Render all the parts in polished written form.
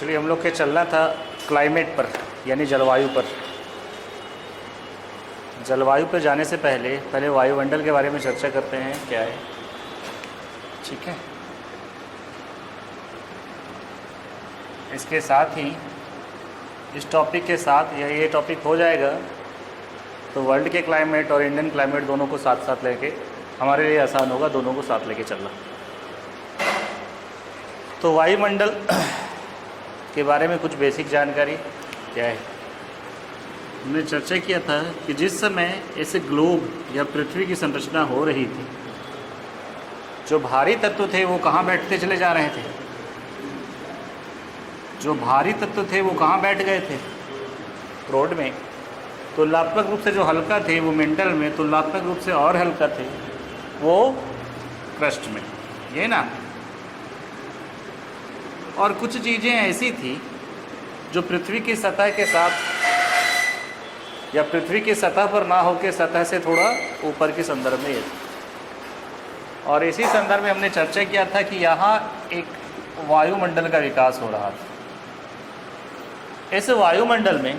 Actually हम लोग के चलना था क्लाइमेट पर, यानी जलवायु पर। जलवायु पर जाने से पहले वायुमंडल के बारे में चर्चा करते हैं क्या है, ठीक है। इसके साथ ही इस टॉपिक के साथ या ये टॉपिक हो जाएगा तो वर्ल्ड के क्लाइमेट और इंडियन क्लाइमेट दोनों को साथ साथ लेके हमारे लिए आसान होगा, दोनों को साथ लेके चलना। तो वायुमंडल के बारे में कुछ बेसिक जानकारी क्या है, हमने चर्चा किया था कि जिस समय ऐसे ग्लोब या पृथ्वी की संरचना हो रही थी, जो भारी तत्व थे वो कहाँ बैठते चले जा रहे थे, जो भारी तत्व थे वो कहाँ बैठ गए थे, रोड में। तुलनात्मक रूप से जो हल्का थे वो मेंटल में, तुलनात्मक रूप से और हल्का थे वो क्रस्ट में, ये ना। और कुछ चीज़ें ऐसी थी जो पृथ्वी की सतह के साथ या पृथ्वी की सतह पर ना होकर सतह से थोड़ा ऊपर के संदर्भ में ये थी। और इसी संदर्भ में हमने चर्चा किया था कि यहाँ एक वायुमंडल का विकास हो रहा था। इस वायुमंडल में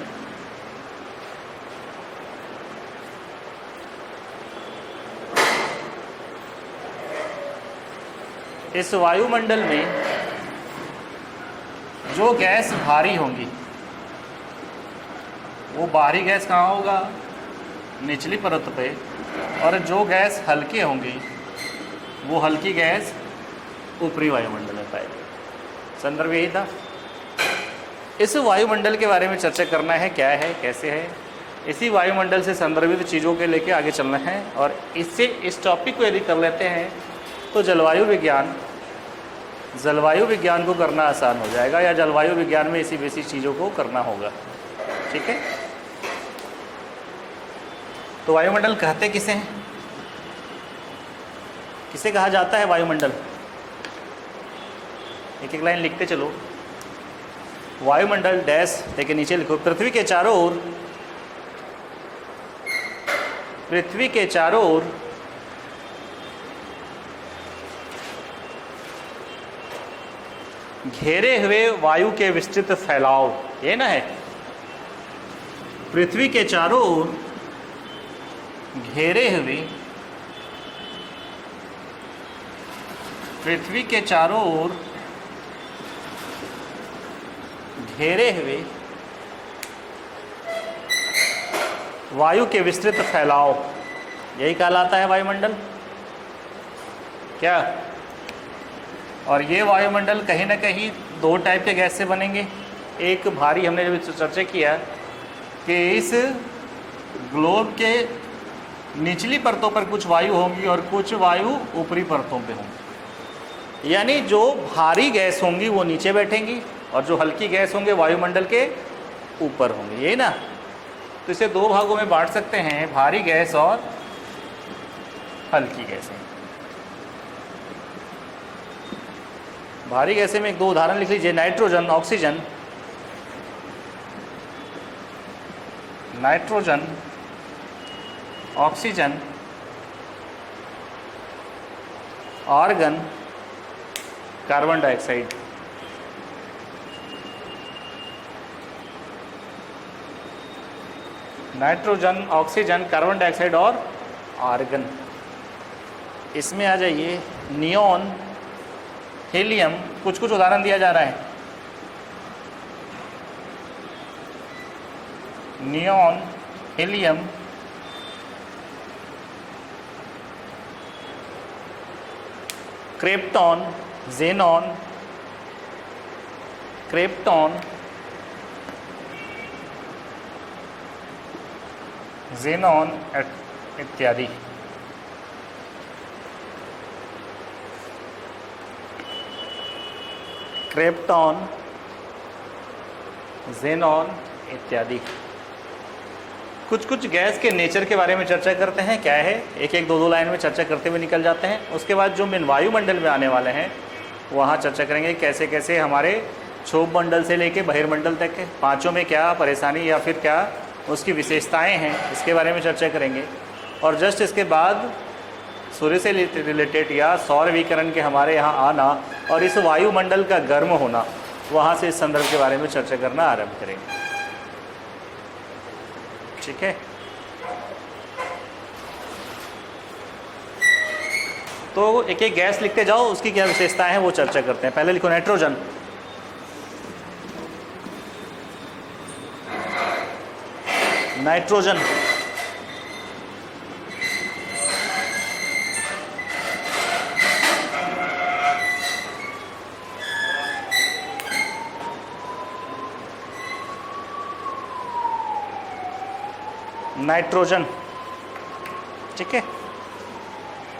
जो गैस भारी होंगी वो बाहरी गैस कहाँ होगा, निचली परत पे, और जो गैस हल्की होंगी वो हल्की गैस ऊपरी वायुमंडल में पाएगी। संदर्भ यही था। इस वायुमंडल के बारे में चर्चा करना है, क्या है, कैसे है, इसी वायुमंडल से संदर्भित चीज़ों के लेके आगे चलना है। और इससे इस टॉपिक को यदि कर लेते हैं तो जलवायु विज्ञान को करना आसान हो जाएगा, या जलवायु विज्ञान में इसी बेसिक चीज़ों को करना होगा, ठीक है। तो वायुमंडल कहते किसे हैं, किसे कहा जाता है वायुमंडल? एक एक लाइन लिखते चलो। वायुमंडल डैश लेके नीचे लिखो, पृथ्वी के चारों ओर घेरे हुए वायु के विस्तृत फैलाव, ये ना है। पृथ्वी के चारों ओर घेरे हुए वायु के विस्तृत फैलाव, यही कहलाता है वायुमंडल, क्या। और ये वायुमंडल कहीं ना कहीं दो टाइप के गैस से बनेंगे। एक भारी, हमने जब चर्चा किया कि इस ग्लोब के निचली परतों पर कुछ वायु होंगी और कुछ वायु ऊपरी परतों पे होंगी, यानी जो भारी गैस होंगी वो नीचे बैठेंगी और जो हल्की गैस होंगे वायुमंडल के ऊपर होंगे, यही ना। तो इसे दो भागों में बांट सकते हैं, भारी गैस और हल्की गैसें। भारी गैसें में एक दो उदाहरण लिख लीजिए, nitrogen, oxygen, argon, carbon dioxide. Nitrogen, oxygen, carbon dioxide और आर्गन। इसमें आ जाइए नियॉन, हीलियम, कुछ कुछ उदाहरण दिया जा रहा है। नियॉन, हीलियम, क्रिप्टॉन, ज़ेनॉन इत्यादि। क्रिप्टॉन, ज़ेनॉन इत्यादि। कुछ कुछ गैस के नेचर के बारे में चर्चा करते हैं, क्या है, एक एक दो दो लाइन में चर्चा करते हुए निकल जाते हैं। उसके बाद जो वायुमंडल में आने वाले हैं वहाँ चर्चा करेंगे कैसे कैसे हमारे क्षोभ मंडल से लेके बहिर्मंडल तक के पांचों में क्या परेशानी या फिर क्या उसकी विशेषताएं हैं, इसके बारे में चर्चा करेंगे। और जस्ट इसके बाद सूर्य से रिलेटेड या सौर विकिरण के हमारे यहाँ आना और इस वायुमंडल का गर्म होना, वहाँ से इस संदर्भ के बारे में चर्चा करना आरंभ करेंगे। ठीक है, तो एक एक गैस लिखते जाओ, उसकी क्या विशेषताएं हैं वो चर्चा करते हैं। पहले लिखो नाइट्रोजन। नाइट्रोजन नाइट्रोजन ठीक है।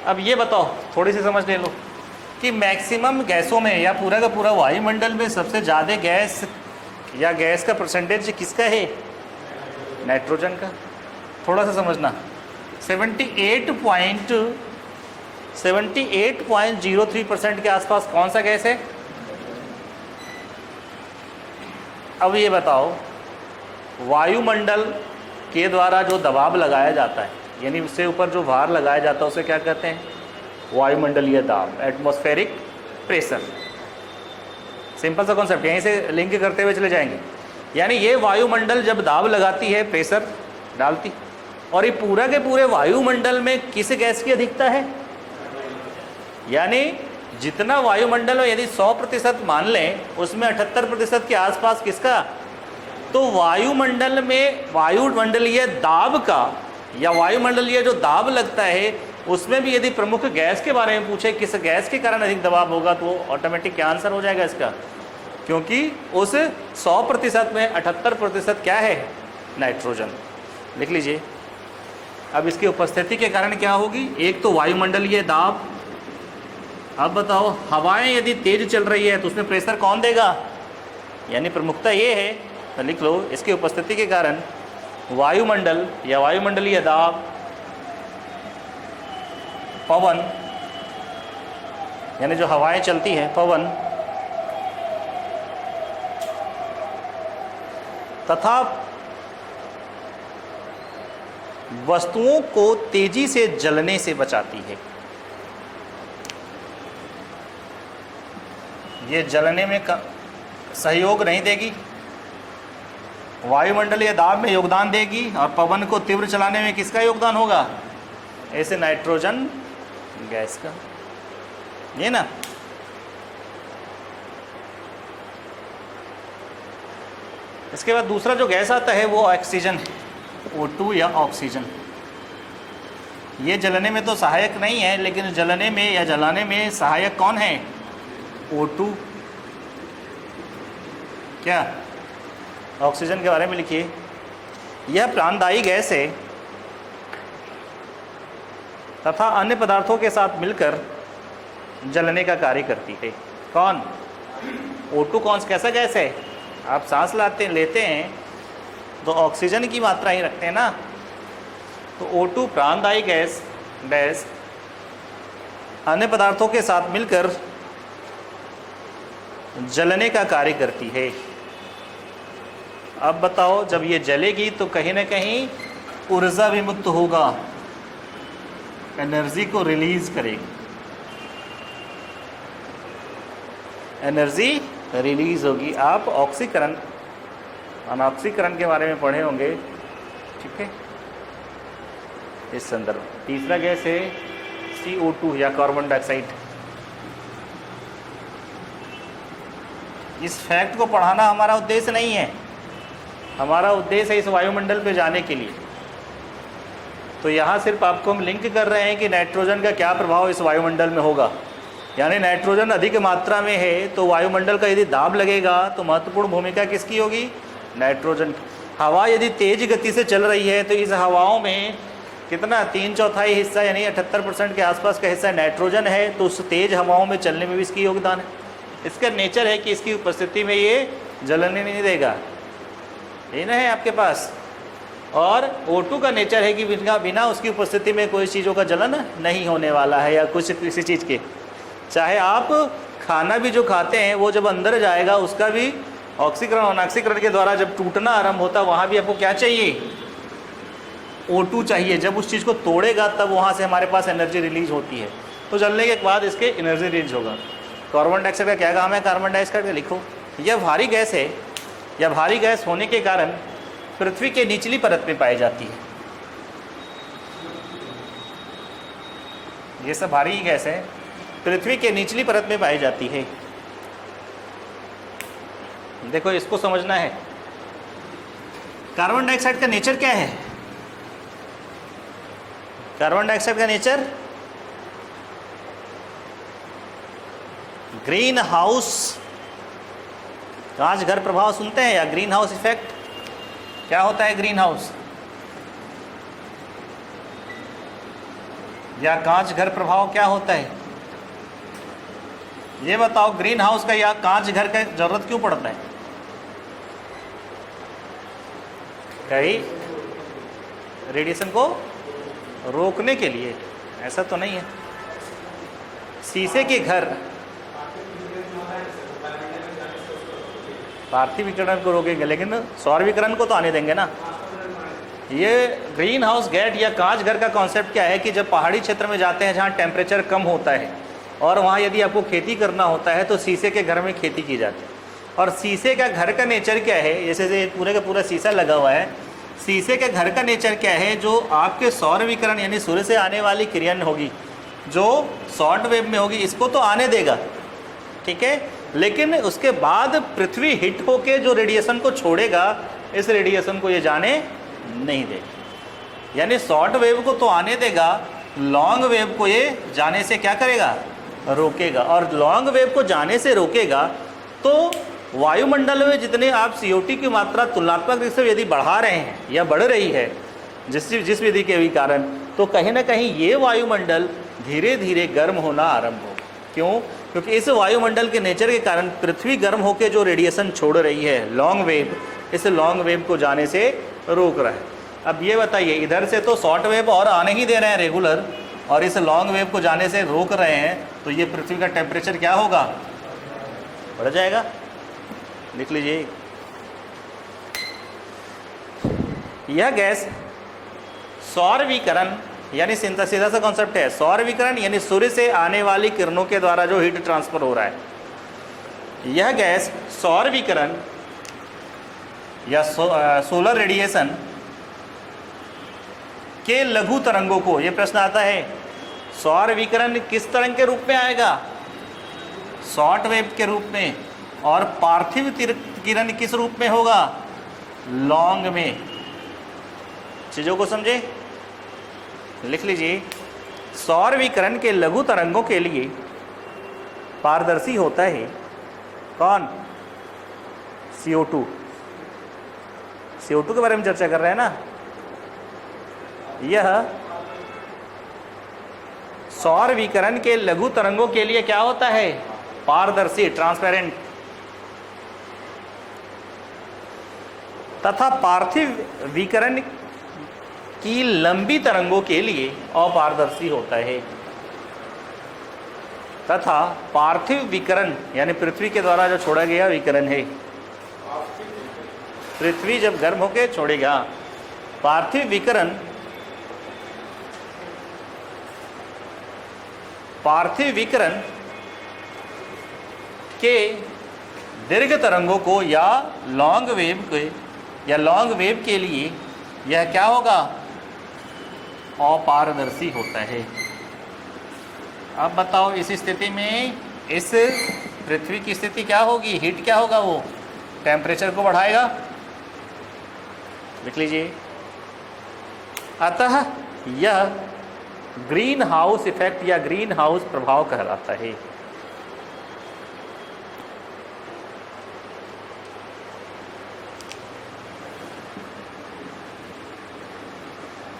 अब ये बताओ, थोड़ी सी समझ ले लो कि मैक्सिमम गैसों में या पूरा का पूरा वायुमंडल में सबसे ज़्यादा गैस या गैस का परसेंटेज किसका है? नाइट्रोजन का। थोड़ा सा समझना, 78.03% के आसपास कौन सा गैस है? अब ये बताओ, वायुमंडल के द्वारा जो दबाव लगाया जाता है, यानी उससे ऊपर जो भार लगाया जाता है, उसे क्या कहते हैं? वायुमंडलीय दाब, एटमॉस्फेरिक प्रेशर। सिंपल सा कॉन्सेप्ट, यहीं से लिंक करते हुए चले जाएंगे। यानी ये वायुमंडल जब दाब लगाती है, प्रेशर डालती, और ये पूरा के पूरे वायुमंडल में किस गैस की अधिकता है? यानी जितना वायुमंडल हो, यदि 100% मान लें, उसमें 78% के आसपास किसका? तो वायुमंडल में वायुमंडलीय दाब का या वायुमंडलीय जो दाब लगता है, उसमें भी यदि प्रमुख गैस के बारे में पूछे किस गैस के कारण अधिक दबाव होगा, तो ऑटोमेटिक क्या आंसर हो जाएगा इसका? क्योंकि उस 100% में 78% क्या है? नाइट्रोजन। लिख लीजिए। अब इसकी उपस्थिति के कारण क्या होगी? एक तो वायुमंडलीय दाब। अब बताओ, हवाएं यदि तेज चल रही है तो उसमें प्रेशर कौन देगा? यानी प्रमुखता ये है, तो लिख लो, इसकी उपस्थिति के कारण वायुमंडल या वायुमंडलीय दाब, पवन, यानी जो हवाएं चलती हैं, पवन, तथा वस्तुओं को तेजी से जलने से बचाती है। ये जलने में सहयोग नहीं देगी, वायुमंडलीय दाब में योगदान देगी, और पवन को तीव्र चलाने में किसका योगदान होगा? ऐसे नाइट्रोजन गैस का। ये ना, इसके बाद दूसरा जो गैस आता है वो ऑक्सीजन, O2 या ऑक्सीजन। ये जलने में तो सहायक नहीं है, लेकिन जलने में या जलाने में सहायक कौन है? O2। क्या? ऑक्सीजन के बारे में लिखिए। यह प्राणदायी गैस है तथा अन्य पदार्थों के साथ मिलकर जलने का कार्य करती है। कौन? O2 कैसा गैस है? आप सांस लेते हैं तो ऑक्सीजन की मात्रा ही रखते हैं ना, तो O2 प्राणदायी गैस अन्य पदार्थों के साथ मिलकर जलने का कार्य करती है। अब बताओ, जब ये जलेगी तो कहीं ना कहीं ऊर्जा विमुक्त होगा, एनर्जी को रिलीज करेगी, एनर्जी रिलीज होगी। आप ऑक्सीकरण, अनऑक्सीकरण के बारे में पढ़े होंगे, ठीक है, इस संदर्भ। तीसरा गैस है CO2 या कार्बन डाइऑक्साइड। इस फैक्ट को पढ़ाना हमारा उद्देश्य नहीं है, हमारा उद्देश्य है इस वायुमंडल पे जाने के लिए। तो यहाँ सिर्फ आपको हम लिंक कर रहे हैं कि नाइट्रोजन का क्या प्रभाव इस वायुमंडल में होगा। यानी नाइट्रोजन अधिक मात्रा में है तो वायुमंडल का यदि दाब लगेगा तो महत्वपूर्ण भूमिका किसकी होगी? नाइट्रोजन की। हवा यदि तेज गति से चल रही है तो इस हवाओं में कितना, 3/4 हिस्सा यानी 78% के आसपास का हिस्सा नाइट्रोजन है, तो उस तेज हवाओं में चलने में भी इसकी योगदान है। इसका नेचर है कि इसकी उपस्थिति में ये जलने नहीं देगा, ये ना है आपके पास। और O2 का नेचर है कि बिना उसकी उपस्थिति में कोई चीज़ों का जलन नहीं होने वाला है, या कुछ किसी चीज़ के, चाहे आप खाना भी जो खाते हैं वो जब अंदर जाएगा उसका भी ऑक्सीकरण अनऑक्सीकरण के द्वारा जब टूटना आरंभ होता है, वहाँ भी आपको क्या चाहिए? O2 चाहिए। जब उस चीज़ को तोड़ेगा तब वहाँ से हमारे पास एनर्जी रिलीज होती है। तो जलने के बाद इसके एनर्जी रिलीज होगा। कार्बन डाइऑक्साइड का क्या काम है? कार्बन डाइऑक्साइड का लिखो, यह भारी गैस है, या भारी गैस होने के कारण पृथ्वी के निचली परत में पाई जाती है। ये सब भारी गैस है, पृथ्वी के निचली परत में पाई जाती है। देखो इसको समझना है। कार्बन डाइऑक्साइड का नेचर क्या है? कार्बन डाइऑक्साइड का नेचर ग्रीन हाउस, कांच घर प्रभाव सुनते हैं, या ग्रीन हाउस इफेक्ट? क्या होता है ग्रीन हाउस या कांच घर प्रभाव क्या होता है? ये बताओ, ग्रीन हाउस का या कांच घर का जरूरत क्यों पड़ता है? कहीं रेडिएशन को रोकने के लिए, ऐसा तो नहीं है। शीशे के घर पार्थिव विकिरण को रोकेंगे, लेकिन सौर विकिरण को तो आने देंगे ना। ये ग्रीन हाउस गैस या कांच घर का कॉन्सेप्ट क्या है कि जब पहाड़ी क्षेत्र में जाते हैं जहाँ टेम्परेचर कम होता है और वहाँ यदि आपको खेती करना होता है तो शीशे के घर में खेती की जाती है। और शीशे का घर का नेचर क्या है? जैसे पूरे का पूरा शीशा लगा हुआ है, शीशे के घर का नेचर क्या है? जो आपके सौर विकिरण यानी सूर्य से आने वाली किरण होगी, जो शॉर्ट वेव में होगी, इसको तो आने देगा, ठीक है, लेकिन उसके बाद पृथ्वी हिट होके जो रेडिएशन को छोड़ेगा, इस रेडिएशन को ये जाने नहीं देगा। यानी शॉर्ट वेव को तो आने देगा, लॉन्ग वेव को ये जाने से क्या करेगा? रोकेगा। और लॉन्ग वेव को जाने से रोकेगा तो वायुमंडल में जितने आप CO2 की मात्रा तुलनात्मक रूप से यदि बढ़ा रहे हैं या बढ़ रही है जिस विधि के भी कारण, तो कहीं ना कहीं ये वायुमंडल धीरे धीरे गर्म होना आरंभ होगा। क्यों? क्योंकि इस वायुमंडल के नेचर के कारण पृथ्वी गर्म होकर जो रेडिएशन छोड़ रही है लॉन्ग वेव, इस लॉन्ग वेव को जाने से रोक रहा है। अब ये बताइए, इधर से तो शॉर्ट वेव और आने ही दे रहे हैं रेगुलर, और इस लॉन्ग वेव को जाने से रोक रहे हैं, तो ये पृथ्वी का टेम्परेचर क्या होगा? बढ़ जाएगा। लिख लीजिए, यह गैस सौर विकिरण यानी सीधा सा कॉन्सेप्ट है, सौर विकिरण यानी सूर्य से आने वाली किरणों के द्वारा जो हीट ट्रांसफर हो रहा है, यह गैस सौर विकिरण या सोलर रेडिएशन के लघु तरंगों को, ये प्रश्न आता है, सौर विकिरण किस तरंग के रूप में आएगा? शॉर्ट वेव के रूप में। और पार्थिव किरण किस रूप में होगा? लॉन्ग में। चीज़ों को समझे? लिख लीजिए, सौर विकिरण के लघु तरंगों के लिए पारदर्शी होता है कौन? CO2। CO2 के बारे में चर्चा कर रहे हैं ना। यह सौर विकिरण के लघु तरंगों के लिए क्या होता है? पारदर्शी, ट्रांसपेरेंट। तथा पार्थिव विकिरण की लंबी तरंगों के लिए अपारदर्शी होता है। तथा पार्थिव विकिरण यानी पृथ्वी के द्वारा जो छोड़ा गया विकिरण है, पृथ्वी जब गर्म होकर छोड़ेगा, पार्थिव विकिरण के दीर्घ तरंगों को या लॉन्ग वेव के लिए यह क्या होगा? अपारदर्शी होता है। अब बताओ, इस स्थिति में इस पृथ्वी की स्थिति क्या होगी? हीट क्या होगा? वो टेम्परेचर को बढ़ाएगा। लिख लीजिए, अतः यह ग्रीन हाउस इफेक्ट या ग्रीन हाउस प्रभाव कहलाता है।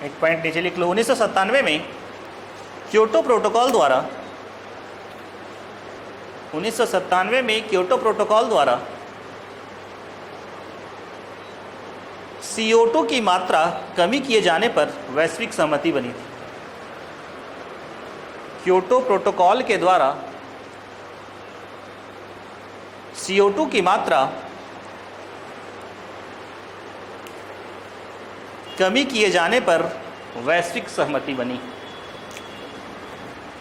एक पॉइंट नीचे लिख लो। 1997 में क्योटो प्रोटोकॉल द्वारा CO2 की मात्रा कमी किए जाने पर वैश्विक सहमति बनी थी। क्योटो प्रोटोकॉल के द्वारा CO2 की मात्रा कमी किए जाने पर वैश्विक सहमति बनी।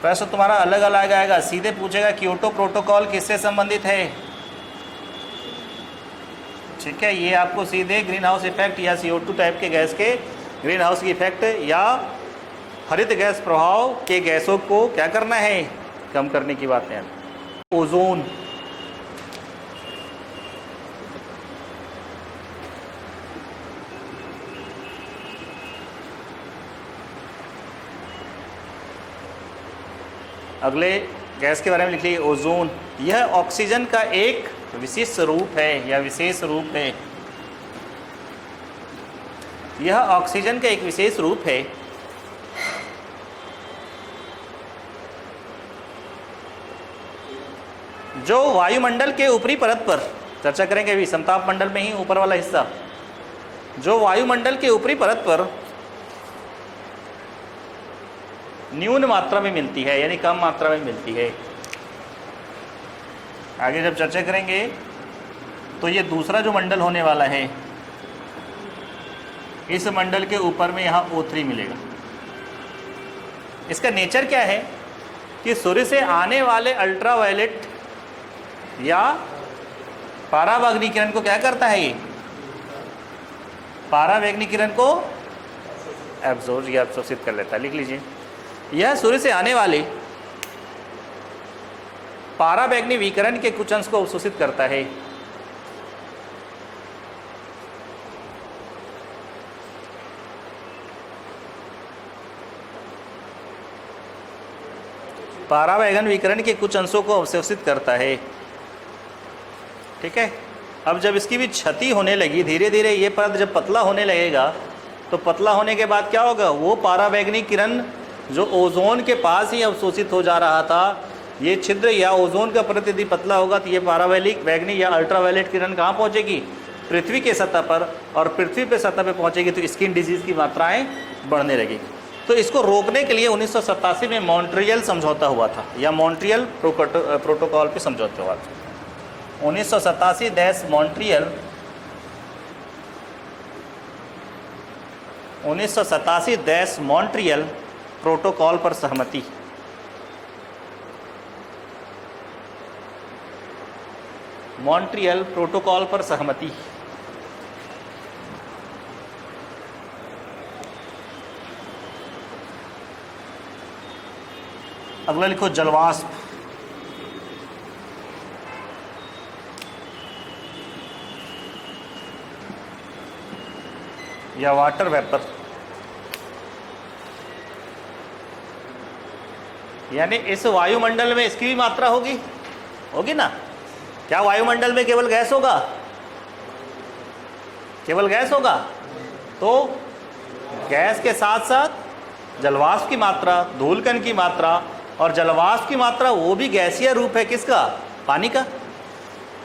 प्रश्न तुम्हारा अलग अलग आएगा। सीधे पूछेगा क्योटो प्रोटोकॉल किससे संबंधित है? ठीक है, ये आपको सीधे ग्रीन हाउस इफेक्ट या CO2 टाइप के गैस के ग्रीन हाउस की इफेक्ट या हरित गैस प्रभाव के गैसों को क्या करना है, कम करने की बात है। ओजोन, अगले गैस के बारे में लिख लीजिए ओजोन। यह ऑक्सीजन का एक विशिष्ट रूप है या विशेष रूप है। यह ऑक्सीजन का एक विशेष रूप है जो वायुमंडल के ऊपरी परत पर, चर्चा करेंगे अभी समताप मंडल में ही ऊपर वाला हिस्सा, जो वायुमंडल के ऊपरी परत पर न्यून मात्रा में मिलती है, यानी कम मात्रा में मिलती है। आगे जब चर्चा करेंगे तो ये दूसरा जो मंडल होने वाला है, इस मंडल के ऊपर में यहाँ O3 मिलेगा। इसका नेचर क्या है कि सूर्य से आने वाले अल्ट्रावायलेट या पराबैंगनी किरण को क्या करता है, ये पराबैंगनी किरण को अब्सॉर्बित कर लेता है। लिख लीजिए, यह सूर्य से आने वाले पराबैंगनी विकिरण के कुछ अंश को अवशोषित करता है। पराबैंगन विकिरण के कुछ अंशों को अवशोषित करता है। ठीक है, अब जब इसकी भी क्षति होने लगी, धीरे धीरे ये परत जब पतला होने लगेगा, तो पतला होने के बाद क्या होगा, वो पराबैंगनी किरण जो ओजोन के पास ही अवशोषित हो जा रहा था, ये छिद्र या ओजोन का परत यदि पतला होगा तो ये पराबैंगनी या अल्ट्रावायलेट किरण कहाँ पहुँचेगी, पृथ्वी के सतह पर, और पृथ्वी पे सतह पे पहुँचेगी तो स्किन डिजीज़ की मात्राएँ बढ़ने लगेगी। तो इसको रोकने के लिए 1987 में मॉन्ट्रियल समझौता हुआ था, या मॉन्ट्रियल प्रोटोकॉल पे समझौता हुआ था। 1987 मॉन्ट्रियल 1987 मॉन्ट्रियल प्रोटोकॉल पर सहमति। मॉन्ट्रियल प्रोटोकॉल पर सहमति। अगला लिखो जलवाष्प। या वाटर वेपर, यानी इस वायुमंडल में इसकी भी मात्रा होगी ना। क्या वायुमंडल में केवल गैस होगा, केवल गैस होगा? तो गैस के साथ साथ जलवाष्प की मात्रा, धूलकण की मात्रा, और जलवाष्प की मात्रा वो भी गैसीय रूप है किसका, पानी का।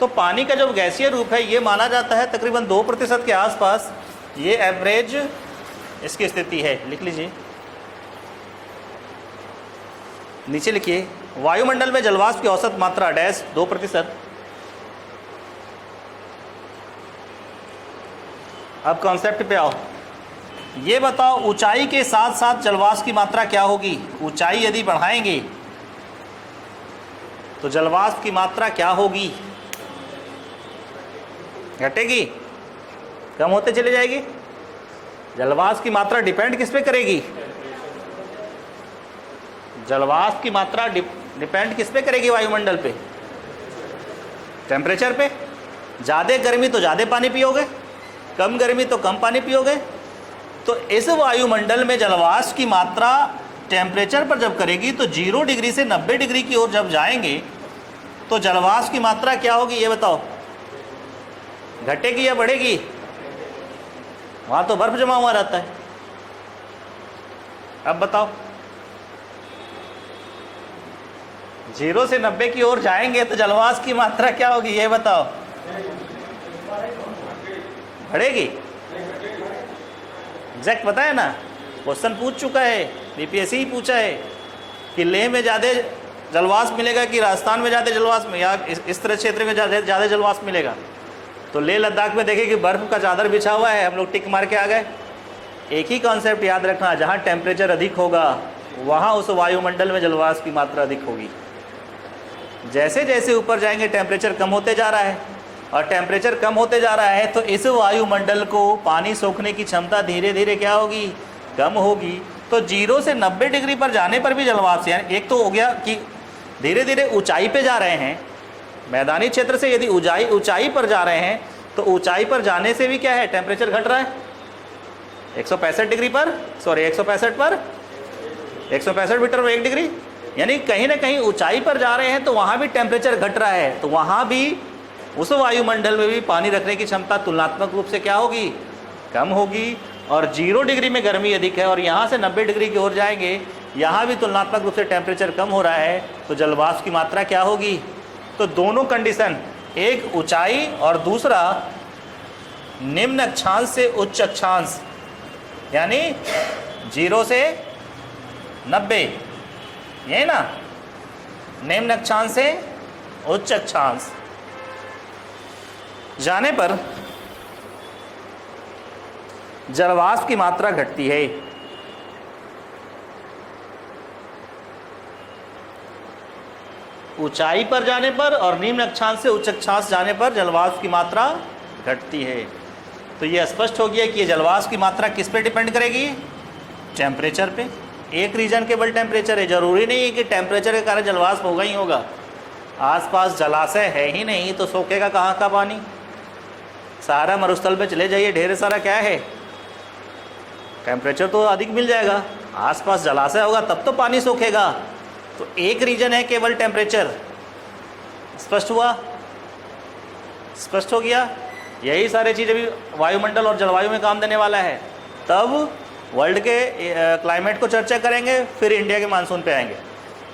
तो पानी का जब गैसीय रूप है, ये माना जाता है तकरीबन 2% के आसपास ये एवरेज इसकी स्थिति है। लिख लीजिए, नीचे लिखिए, वायुमंडल में जलवाष्प की औसत मात्रा डैश 2%। अब कॉन्सेप्ट पे आओ, ये बताओ ऊंचाई के साथ साथ जलवाष्प की मात्रा क्या होगी। ऊंचाई यदि बढ़ाएंगे तो जलवाष्प की मात्रा क्या होगी, घटेगी, कम होते चले जाएगी। जलवाष्प की मात्रा डिपेंड किस पे करेगी, जलवाष्प की मात्रा डिपेंड किस पे करेगी, वायुमंडल पे, टेम्परेचर पे। ज़्यादा गर्मी तो ज़्यादा पानी पियोगे, कम गर्मी तो कम पानी पियोगे। तो इस वायुमंडल में जलवाष्प की मात्रा टेम्परेचर पर जब करेगी तो 0 डिग्री से 90 डिग्री की ओर जब जाएंगे तो जलवाष्प की मात्रा क्या होगी, ये बताओ, घटेगी या बढ़ेगी? वहाँ तो बर्फ जमा हुआ रहता है। अब बताओ, 0 से 90 की ओर जाएंगे तो जलवाष्प की मात्रा क्या होगी, ये बताओ, बढ़ेगी? एग्जैक्ट पता है ना, क्वेश्चन पूछ चुका है, बीपीएससी ही पूछा है कि लेह में ज़्यादा जलवाष्प मिलेगा कि राजस्थान में ज़्यादा जलवाष्प, या इस तरह क्षेत्र में ज़्यादा जलवाष्प मिलेगा। तो लेह लद्दाख में देखिए कि बर्फ़ का चादर बिछा हुआ है, हम लोग टिक मार के आ गए। एक ही कॉन्सेप्ट याद रखना, जहाँ टेम्परेचर अधिक होगा वहाँ उस वायुमंडल में जलवाष्प की मात्रा अधिक होगी। जैसे जैसे ऊपर जाएंगे टेम्परेचर कम होते जा रहा है, और टेम्परेचर कम होते जा रहा है, तो इस वायुमंडल को पानी सोखने की क्षमता धीरे धीरे क्या होगी, कम होगी। तो 0 से 90 डिग्री पर जाने पर भी जलवाष्प, यानी एक तो हो गया कि धीरे धीरे ऊंचाई पे जा रहे हैं, मैदानी क्षेत्र से यदि ऊंचाई पर जा रहे हैं तो ऊंचाई पर जाने से भी क्या है, टेम्परेचर घट रहा है 165 डिग्री पर, सॉरी 165 पर 165 मीटर पर 1 डिग्री, यानी कहीं ना कहीं ऊंचाई पर जा रहे हैं तो वहाँ भी टेम्परेचर घट रहा है, तो वहाँ भी उस वायुमंडल में भी पानी रखने की क्षमता तुलनात्मक रूप से क्या होगी, कम होगी। और 0 डिग्री में गर्मी अधिक है और यहाँ से 90 डिग्री की ओर जाएंगे, यहाँ भी तुलनात्मक रूप से टेम्परेचर कम हो रहा है, तो जलवाष्प की मात्रा क्या होगी। तो दोनों कंडीशन, एक ऊंचाई और दूसरा निम्न अक्षांश से उच्च अक्षांश, यानी 0 से 90, ये ना, निम्न अक्षांश से उच्च अक्षांश जाने पर जलवाष्प की मात्रा घटती है। ऊंचाई पर जाने पर और निम्न अक्षांश से उच्च अक्षांश जाने पर जलवाष्प की मात्रा घटती है। तो ये स्पष्ट हो गया कि ये जलवाष्प की मात्रा किस पे डिपेंड करेगी, टेम्परेचर पे। एक रीजन केवल टेम्परेचर है, जरूरी नहीं है कि टेम्परेचर के कारण जलवाष्प होगा ही होगा। आसपास जलाशय है ही नहीं तो सोखेगा कहाँ का पानी। सारा मरुस्थल पे चले जाइए, ढेर सारा क्या है, टेम्परेचर तो अधिक मिल जाएगा, आसपास जलाशय होगा तब तो पानी सोखेगा। तो एक रीजन है केवल टेम्परेचर। स्पष्ट हुआ, स्पष्ट हो गया। यही सारी चीज़ अभी वायुमंडल और जलवायु में काम देने वाला है। तब वर्ल्ड के क्लाइमेट को चर्चा करेंगे, फिर इंडिया के मानसून पे आएंगे।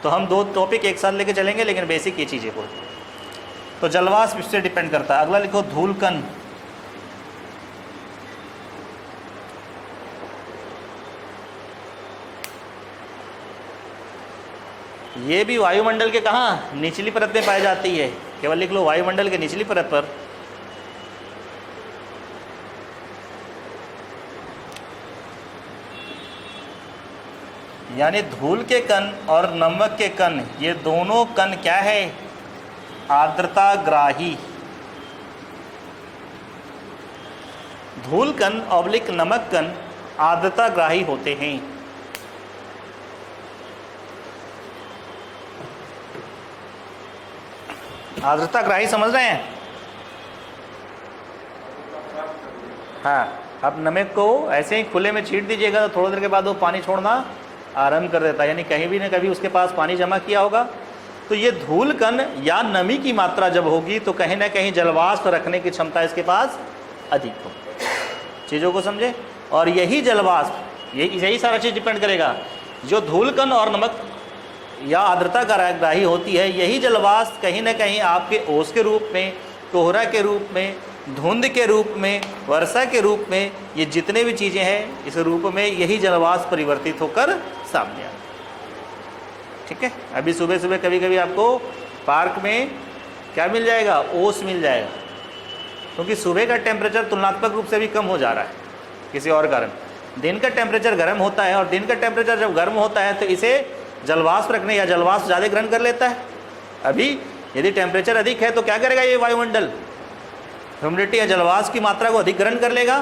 तो हम 2 टॉपिक एक साथ लेके चलेंगे, लेकिन बेसिक ये चीज़ें को। तो जलवाष्प इससे डिपेंड करता है। अगला लिखो धूलकण। ये भी वायुमंडल के कहाँ, निचली परत में पाई जाती है। केवल लिख लो वायुमंडल के निचली परत पर। यानी धूल के कण और नमक के कण, ये दोनों कण क्या है, आर्द्रताग्राही। धूल कण ऑब्लिक नमक कण आर्द्रताग्राही होते हैं। आर्द्रताग्राही समझ रहे हैं। हाँ, अब नमक को ऐसे ही खुले में छींट दीजिएगा तो थोड़ी देर के बाद वो पानी छोड़ना आरंभ कर देता है, यानी कहीं भी न कभी उसके पास पानी जमा किया होगा। तो ये धूल कण या नमी की मात्रा जब होगी तो कहीं ना कहीं जलवाष्प रखने की क्षमता इसके पास अधिक हो। चीज़ों को समझे। और यही जलवाष्प, यही सारा चीज़ डिपेंड करेगा। जो धूल कण और नमक या आर्द्रताग्राही होती है, यही जलवाष्प कहीं ना कहीं आपके ओस के रूप में, कोहरा के रूप में, धुंध के रूप में, वर्षा के रूप में, ये जितने भी चीज़ें हैं इस रूप में यही जलवाष्प परिवर्तित होकर सामने आती है। ठीक है। अभी सुबह सुबह कभी कभी आपको पार्क में क्या मिल जाएगा, ओस मिल जाएगा, क्योंकि सुबह का टेम्परेचर तुलनात्मक रूप से भी कम हो जा रहा है किसी और कारण। दिन का टेम्परेचर गर्म होता है और दिन का टेम्परेचर जब गर्म होता है तो इसे जलवाष्प रखने या जलवाष्प ज़्यादा ग्रहण कर लेता है। अभी यदि टेम्परेचर अधिक है तो क्या करेगा, ये वायुमंडल ह्यूमिडिटी या जलवाष्प की मात्रा को अधिक ग्रहण कर लेगा।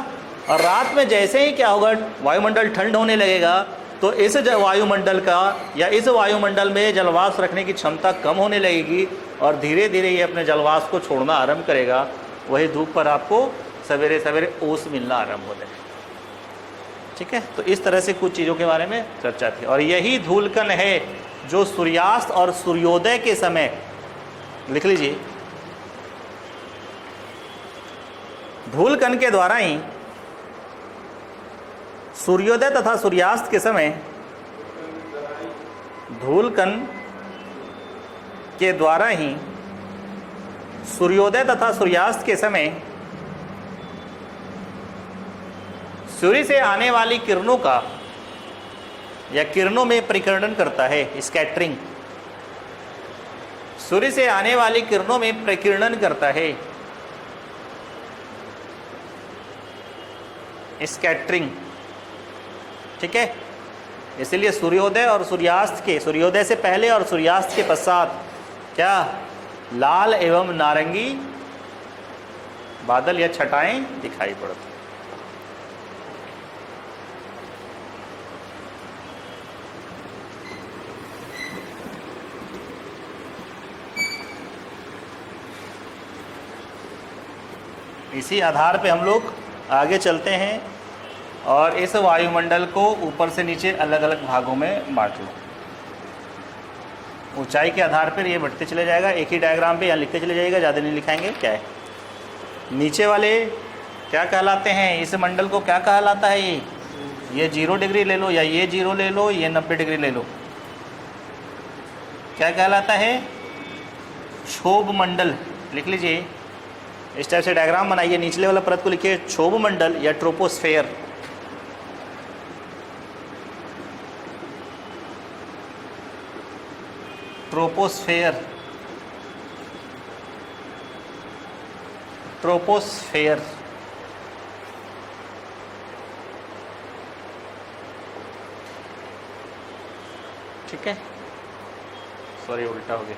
और रात में जैसे ही क्या होगा, वायुमंडल ठंड होने लगेगा तो इस वायुमंडल का या इस वायुमंडल में जलवाष्प रखने की क्षमता कम होने लगेगी और धीरे धीरे ये अपने जलवाष्प को छोड़ना आरंभ करेगा। वही धूप पर आपको सवेरे सवेरे ओस मिलना आरंभ हो जाएगा। ठीक है। तो इस तरह से कुछ चीज़ों के बारे में चर्चा थी। और यही धूलकण है जो सूर्यास्त और सूर्योदय के समय, लिख लीजिए, धूलकण के द्वारा ही सूर्योदय तथा सूर्यास्त के समय, धूलकण के द्वारा ही सूर्योदय तथा सूर्यास्त के समय सूर्य से आने वाली किरणों का या किरणों में परिकर्णन करता है, स्कैटरिंग। सूर्य से आने वाली किरणों में प्रकीर्णन करता है, स्कैटरिंग। ठीक है। इसलिए सूर्योदय और सूर्यास्त के, सूर्योदय से पहले और सूर्यास्त के पश्चात क्या लाल एवं नारंगी बादल या छटाएं दिखाई पड़ती। इसी आधार पे हम लोग आगे चलते हैं और इस वायुमंडल को ऊपर से नीचे अलग अलग भागों में बांट लो। ऊंचाई के आधार पर ये बढ़ते चले जाएगा, एक ही डायग्राम पे यहाँ लिखते चले जाइएगा, ज़्यादा नहीं लिखाएंगे। क्या है नीचे वाले क्या कहलाते हैं, इस मंडल को क्या कहलाता है? ये 0 डिग्री ले लो या ये 0 ले लो, ये 90 डिग्री ले लो, क्या कहलाता है? क्षोभ मंडल। लिख लीजिए, इस टाइप से डायग्राम बनाइए, निचले वाला परत को लिखिए क्षोभ मंडल या ट्रोपोस्फेयर। Troposphere, troposphere. ठीक है, सॉरी उल्टा हो गया।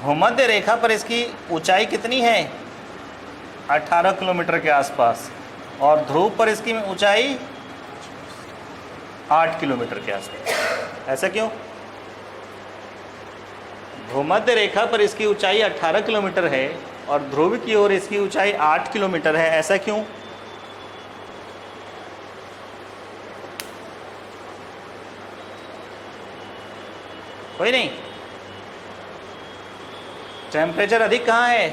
भूमध्य रेखा पर इसकी ऊंचाई कितनी है? 18 किलोमीटर के आसपास, और ध्रुव पर इसकी ऊंचाई 8 किलोमीटर के आसपास। ऐसा क्यों? भूमध्य रेखा पर इसकी ऊंचाई 18 किलोमीटर है और ध्रुव की ओर इसकी ऊंचाई 8 किलोमीटर है। ऐसा क्यों? कोई नहीं। टेम्परेचर अधिक कहाँ है?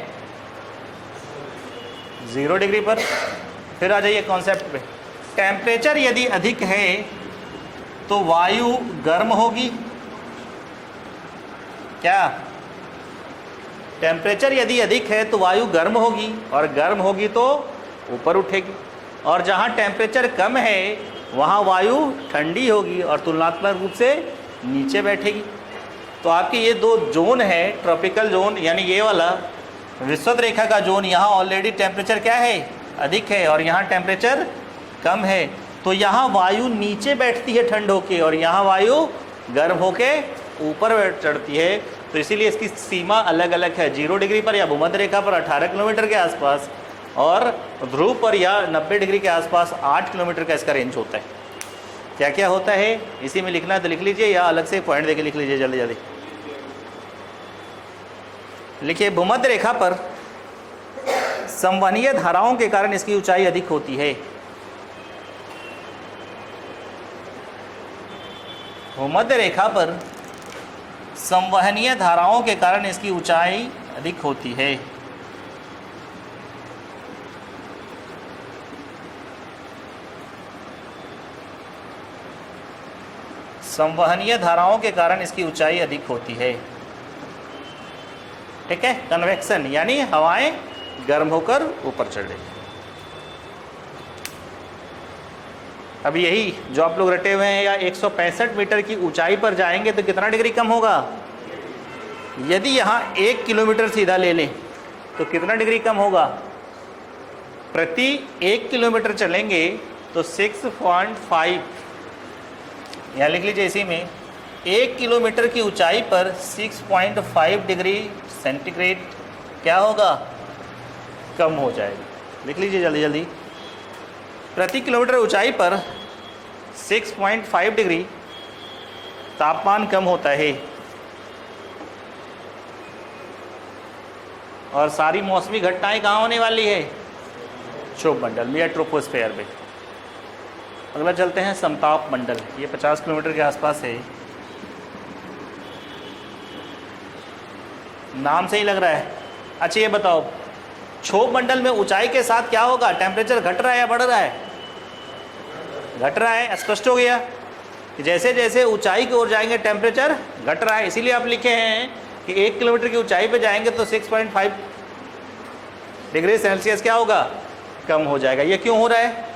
0 डिग्री पर। फिर आ जाइए कॉन्सेप्ट पे। टेम्परेचर यदि अधिक है तो वायु गर्म होगी। क्या? टेम्परेचर यदि अधिक है तो वायु गर्म होगी, और गर्म होगी तो ऊपर उठेगी, और जहाँ टेम्परेचर कम है वहाँ वायु ठंडी होगी और तुलनात्मक रूप से नीचे बैठेगी। तो आपके ये दो जोन है, ट्रॉपिकल जोन यानी ये वाला विषुवत रेखा का जोन, यहाँ ऑलरेडी टेम्परेचर क्या है? अधिक है, और यहाँ टेम्परेचर कम है। तो यहाँ वायु नीचे बैठती है ठंड होके, और यहाँ वायु गर्म होके ऊपर चढ़ती है। तो इसीलिए इसकी सीमा अलग अलग है। 0 डिग्री पर या भूमध्य रेखा पर 18 किलोमीटर के आसपास, और ध्रुव पर या 90 डिग्री के आसपास 8 किलोमीटर का इसका रेंज होता है। क्या क्या होता है इसी में लिखना है तो लिख लीजिए, या अलग से पॉइंट देके लिख लीजिए जल्दी जल्दी। लिखिए, भूमध्य रेखा पर संवहनीय धाराओं के कारण इसकी ऊंचाई अधिक होती है। भूमध्य रेखा पर संवहनीय धाराओं के कारण इसकी ऊंचाई अधिक होती है। संवहनीय धाराओं के कारण इसकी ऊंचाई अधिक होती है। ठीक है, कन्वेक्शन यानी हवाएं गर्म होकर ऊपर चढ़े। अब यही जो आप लोग रटे हुए हैं, या 165 मीटर की ऊंचाई पर जाएंगे तो कितना डिग्री कम होगा? यदि यहाँ 1 किलोमीटर सीधा ले लें तो कितना डिग्री कम होगा? प्रति 1 किलोमीटर चलेंगे तो 6.5, यहाँ लिख लीजिए इसी में, 1 किलोमीटर की ऊंचाई पर 6.5 डिग्री सेंटीग्रेड क्या होगा? कम हो जाएगा। लिख लीजिए जल्दी जल्दी। प्रति किलोमीटर ऊंचाई पर 6.5 डिग्री तापमान कम होता है, और सारी मौसमी घटनाएं कहाँ होने वाली है? क्षोभ मंडल में या ट्रोपोस्फेयर में। अगला चलते हैं समताप मंडल। ये 50 किलोमीटर के आसपास है। नाम से ही लग रहा है। अच्छा ये बताओ, क्षोभ मंडल में ऊंचाई के साथ क्या होगा? टेम्परेचर घट रहा है या बढ़ रहा है? घट रहा है। स्पष्ट हो गया कि जैसे जैसे ऊंचाई की ओर जाएंगे टेम्परेचर घट रहा है। इसीलिए आप लिखे हैं कि 1 किलोमीटर की ऊंचाई पे जाएंगे तो 6.5 डिग्री सेल्सियस क्या होगा? कम हो जाएगा। ये क्यों हो रहा है?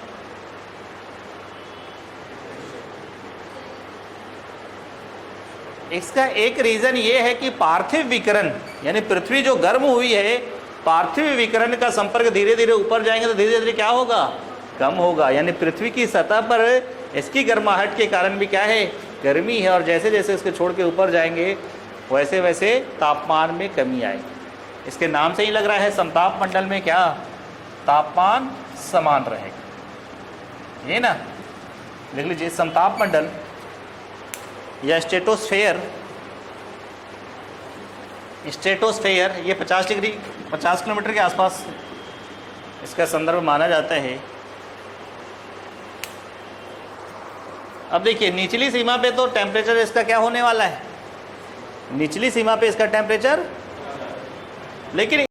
इसका एक रीज़न ये है कि पार्थिव विकिरण यानी पृथ्वी जो गर्म हुई है, पार्थिव विकिरण का संपर्क धीरे धीरे ऊपर जाएंगे तो धीरे धीरे क्या होगा? कम होगा। यानी पृथ्वी की सतह पर इसकी गर्माहट के कारण भी क्या है? गर्मी है, और जैसे जैसे इसको छोड़ के ऊपर जाएंगे वैसे वैसे तापमान में कमी आएगी। इसके नाम से ही लग रहा है समताप मंडल में क्या तापमान समान रहेगा, ये ना। देख लीजिए समताप मंडल या स्ट्रेटोस्फेयर, स्ट्रेटोस्फेयर ये 50 डिग्री 50 किलोमीटर के आसपास इसका संदर्भ माना जाता है। अब देखिए निचली सीमा पे तो टेम्परेचर इसका क्या होने वाला है, निचली सीमा पे इसका टेम्परेचर, लेकिन